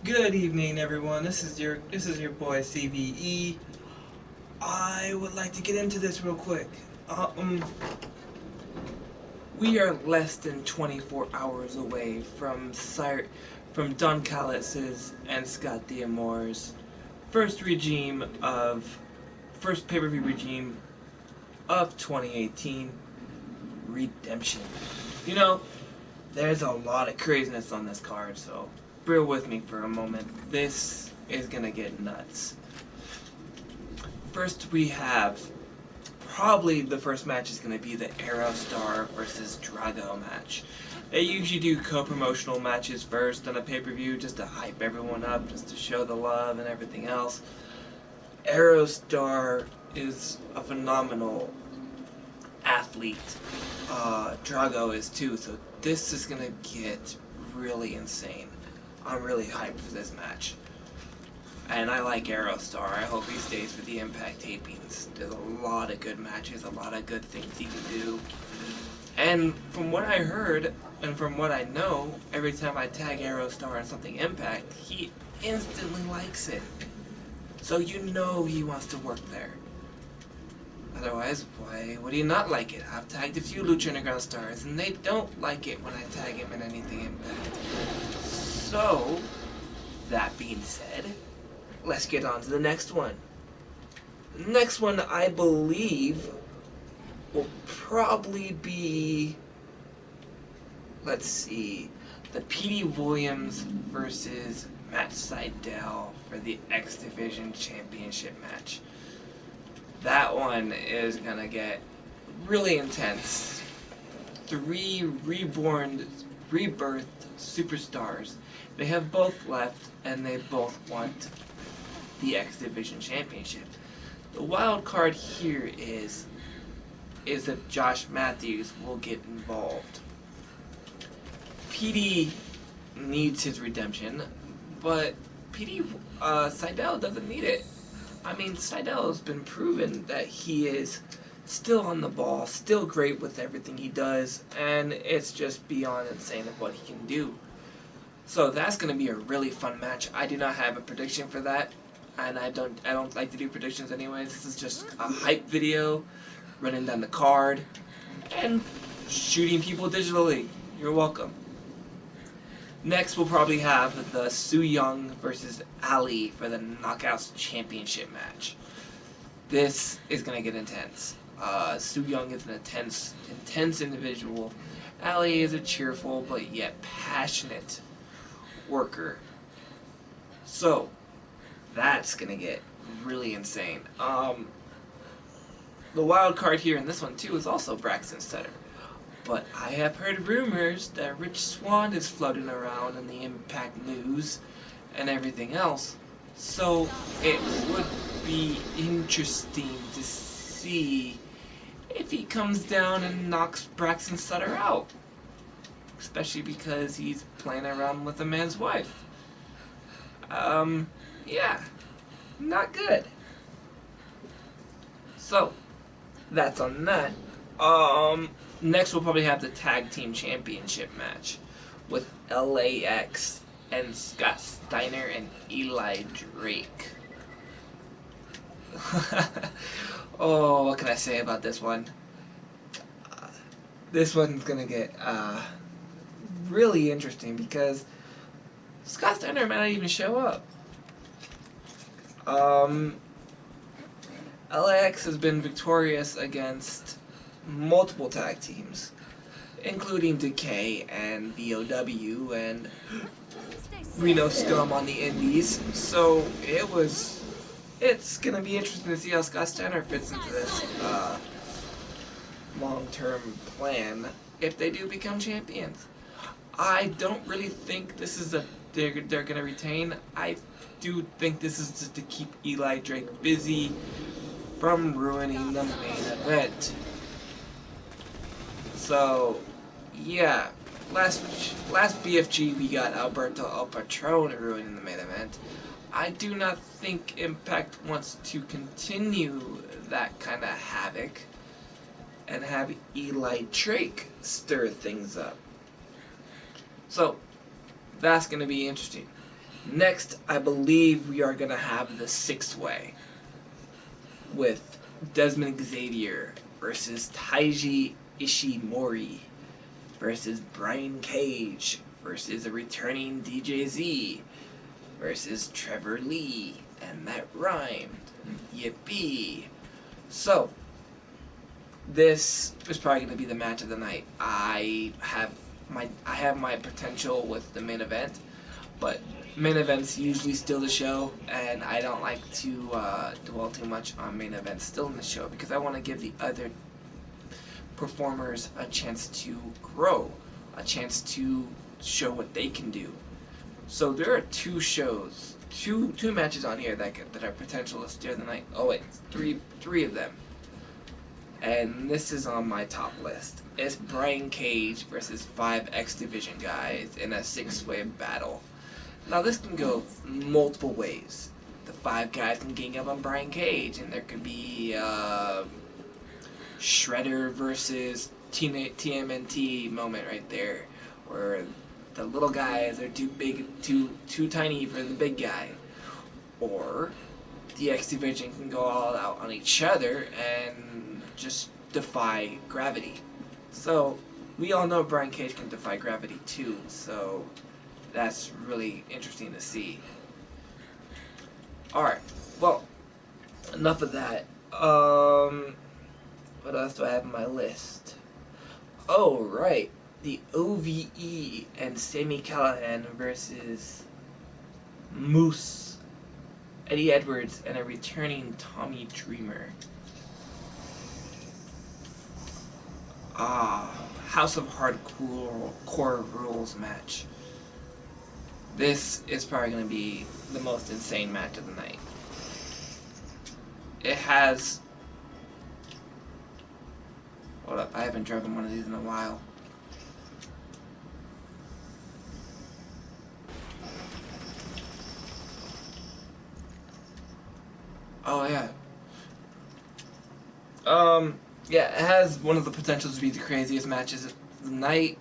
Good evening, everyone. This is your boy CVE. I would like to get into this real quick. We are less than 24 hours away from Don Callis's and Scott D'Amore's first regime of first pay-per-view regime of 2018, Redemption. You know, there's a lot of craziness on this card, so bear with me for a moment. This is gonna get nuts. First, we have probably the first match is going to be the Aerostar versus Drago match. They usually do co-promotional matches first on a pay-per-view just to hype everyone up, just to show the love and everything else. Aerostar is a phenomenal athlete. Drago is too, so this is going to get really insane. I'm really hyped for this match. And I like Aerostar. I hope he stays for the Impact tapings. There's a lot of good matches, a lot of good things he can do. And from what I heard, and from what I know, every time I tag Aerostar on something Impact, he instantly likes it. So you know he wants to work there. Otherwise, why would he not like it? I've tagged a few Lucha Underground stars, and they don't like it when I tag him in anything Impact. So, that being said, let's get on to the next one. The next one, I believe, will probably be, let's see, the Petey Williams versus Matt Sydal for the X Division Championship match. That one is going to get really intense. Three rebirthed superstars. They have both left, and they both want the X Division Championship. The wild card here is that Josh Matthews will get involved. PD needs his redemption, but Sydal doesn't need it. I mean, Sydal has been proven that he is still on the ball, still great with everything he does, and it's just beyond insane of what he can do. So that's going to be a really fun match. I do not have a prediction for that, and I don't like to do predictions anyways. This is just a hype video, running down the card, and shooting people digitally. You're welcome. Next, we'll probably have the Su Yung versus Ali for the Knockouts Championship match. This is going to get intense. Su Yung is an intense individual. Ali is a cheerful but yet passionate worker. So, that's going to get really insane. The wild card here in this one too is also Braxton Sutter. But I have heard rumors that Rich Swann is floating around in the Impact news and everything else. So it would be interesting to see if he comes down and knocks Braxton Sutter out. Especially because he's playing around with a man's wife. Yeah, not good. So, that's on that. Next we'll probably have the Tag Team Championship match with LAX and Scott Steiner and Eli Drake. Oh, what can I say about this one? This one's gonna get really interesting because Scott Steiner might not even show up. LAX has been victorious against multiple tag teams, including Decay and BOW and Reno Scum on the Indies. So it's gonna be interesting to see how Scott Steiner fits into this long-term plan if they do become champions. I don't really think this is they're gonna retain. I do think this is just to keep Eli Drake busy from ruining the main event. So, yeah, last BFG we got Alberto El Patron ruining the main event. I do not think Impact wants to continue that kind of havoc and have Eli Drake stir things up. So, that's going to be interesting. Next, I believe we are going to have the 6-way with Desmond Xavier versus Taiji Ishimori versus Brian Cage versus a returning DJZ versus Trevor Lee, and that rhymed. Yippee. So, this is probably going to be the match of the night. I have my potential with the main event, but main events usually steal the show, and I don't like to dwell too much on main events still in the show because I want to give the other performers a chance to grow, a chance to show what they can do. So there are two shows, two matches on here that are potential to steal the night. Oh wait, three of them. And this is on my top list. It's Brian Cage versus 5 X Division guys in a 6-way battle. Now this can go multiple ways. The 5 guys can gang up on Brian Cage, and there could be Shredder versus TMNT moment right there, where the little guys are too big, too tiny for the big guy. Or the X Division can go all out on each other and just defy gravity. So we all know Brian Cage can defy gravity too, so that's really interesting to see. Alright, well, enough of that. What else do I have on my list? Oh, right. The OVE and Sami Callihan versus Moose, Eddie Edwards, and a returning Tommy Dreamer. House of Hardcore Rules match. This is probably going to be the most insane match of the night. It has... Hold up, I haven't driven one of these in a while. Oh, yeah. Yeah, it has one of the potentials to be the craziest matches of the night.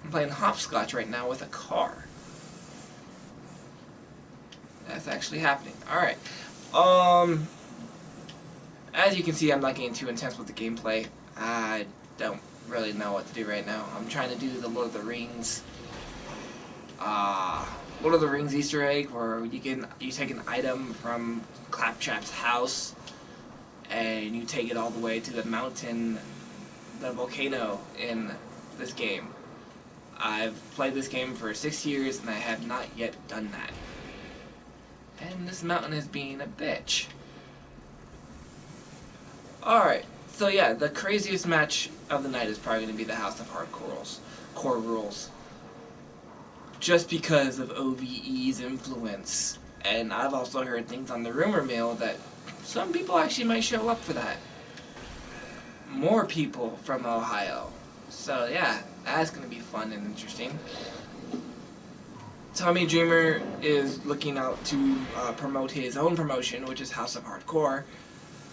I'm playing hopscotch right now with a car. That's actually happening. Alright. As you can see, I'm not getting too intense with the gameplay. I don't really know what to do right now. I'm trying to do the Lord of the Rings Lord of the Rings Easter egg, where you take an item from Claptrap's house and you take it all the way to the mountain, the volcano in this game. I've played this game for 6 years and I have not yet done that. And this mountain is being a bitch. Alright, so yeah, the craziest match of the night is probably going to be the House of Core Rules. Just because of OVE's influence. And I've also heard things on the rumor mill that some people actually might show up for that. More people from Ohio. So yeah, that's going to be fun and interesting. Tommy Dreamer is looking out to promote his own promotion, which is House of Hardcore.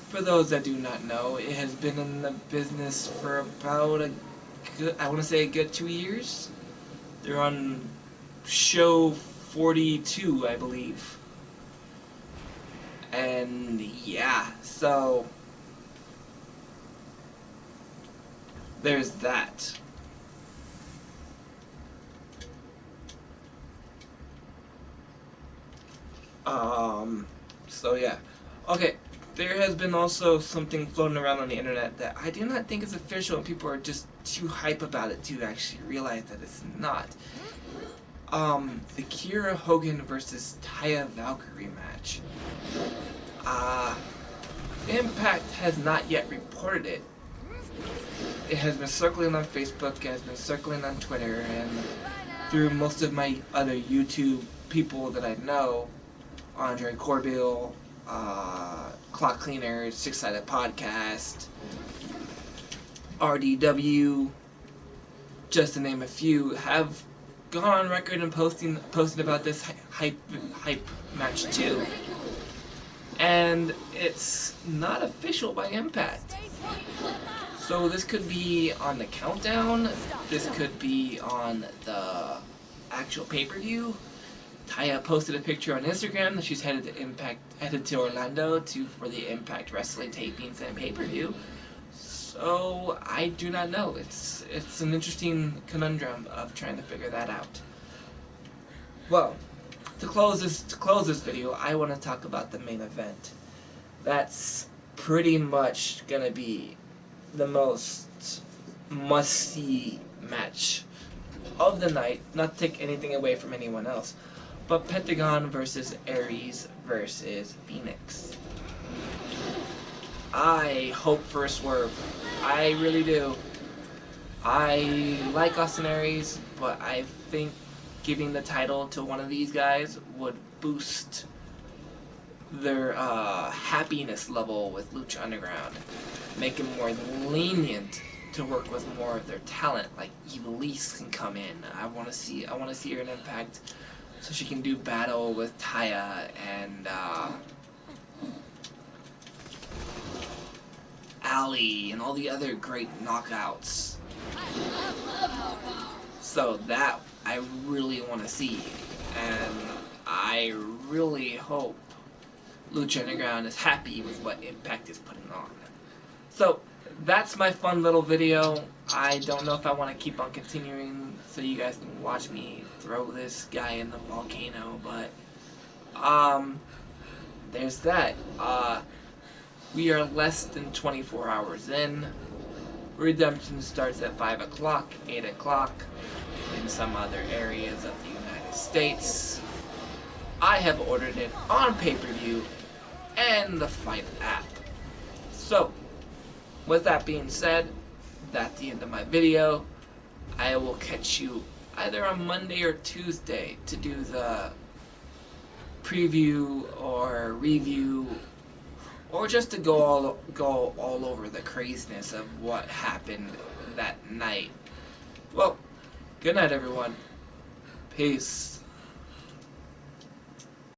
For those that do not know, it has been in the business for about I want to say a good 2 years. They're on show 42, I believe. And yeah, so there's that. So yeah. Okay, there has been also something floating around on the internet that I do not think is official, and people are just too hype about it to actually realize that it's not. The Kiera Hogan versus Taya Valkyrie match. Impact has not yet reported it. It has been circling on Facebook, it has been circling on Twitter, and through most of my other YouTube people that I know, Andre Corbill, Clock Cleaners, Six Sided Podcast, RDW, just to name a few, have gone on record and posted about this hype match too. And it's not official by Impact. So this could be on the countdown, this could be on the actual pay-per-view. Taya posted a picture on Instagram that she's headed to Orlando for the Impact Wrestling tapings and pay-per-view. So I do not know. It's an interesting conundrum of trying to figure that out. Well, to close this video, I want to talk about the main event. That's pretty much gonna be the most must-see match of the night. Not to take anything away from anyone else, but Pentagon versus Aries versus Phoenix. I hope for a swerve. I really do. I like Austin Aries, but I think giving the title to one of these guys would boost their happiness level with Lucha Underground, make them more lenient to work with more of their talent. Like Elise can come in. I want to see her in Impact, so she can do battle with Taya and Ali and all the other great knockouts. So that I really want to see, and I really hope Lucha Underground is happy with what Impact is putting on. So that's my fun little video. I don't know if I want to keep on continuing so you guys can watch me throw this guy in the volcano, but there's that. We are less than 24 hours in. Redemption starts at 5 o'clock, 8 o'clock in some other areas of the United States. I have ordered it on pay-per-view and the Fight app. So, with that being said, that's the end of my video. I will catch you either on Monday or Tuesday to do the preview or review, or just to go all over the craziness of what happened that night. Well, good night, everyone. Peace.